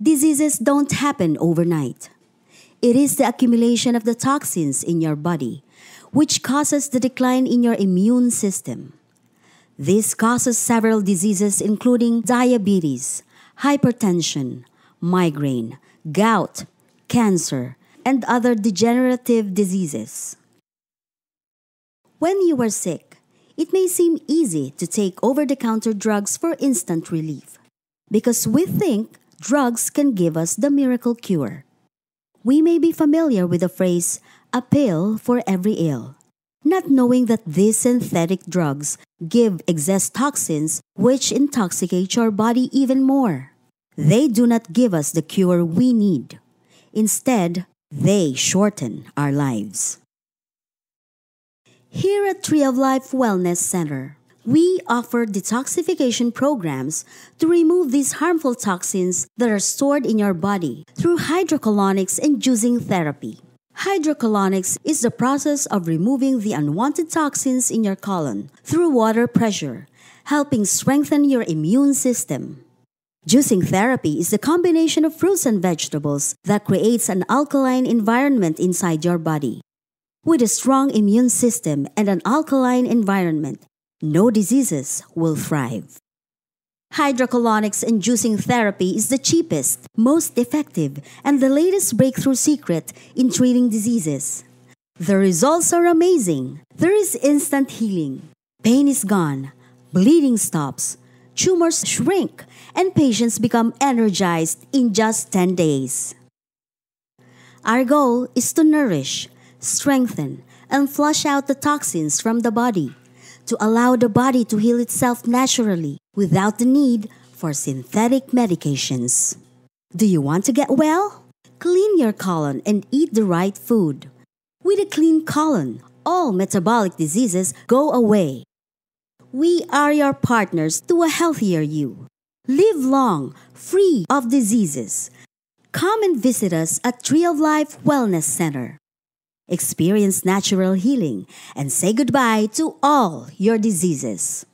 Diseases don't happen overnight. It is the accumulation of the toxins in your body, which causes the decline in your immune system. This causes several diseases including diabetes, hypertension, migraine, gout, cancer, and other degenerative diseases. When you are sick, it may seem easy to take over-the-counter drugs for instant relief because we think drugs can give us the miracle cure. We may be familiar with the phrase, a pill for every ill, not knowing that these synthetic drugs give excess toxins which intoxicate your body even more. They do not give us the cure we need. Instead, they shorten our lives. Here at Tree of Life Wellness Center, we offer detoxification programs to remove these harmful toxins that are stored in your body through hydrocolonics and juicing therapy. Hydrocolonics is the process of removing the unwanted toxins in your colon through water pressure, helping strengthen your immune system. Juicing therapy is the combination of fruits and vegetables that creates an alkaline environment inside your body. With a strong immune system and an alkaline environment, no diseases will thrive. Hydrocolonics and juicing therapy is the cheapest, most effective, and the latest breakthrough secret in treating diseases. The results are amazing. There is instant healing. Pain is gone. Bleeding stops. Tumors shrink, and patients become energized in just 10 days. Our goal is to nourish, strengthen, and flush out the toxins from the body to allow the body to heal itself naturally without the need for synthetic medications. Do you want to get well? Clean your colon and eat the right food. With a clean colon, all metabolic diseases go away. We are your partners to a healthier you. Live long, free of diseases. Come and visit us at Tree of Life Wellness Center. Experience natural healing and say goodbye to all your diseases.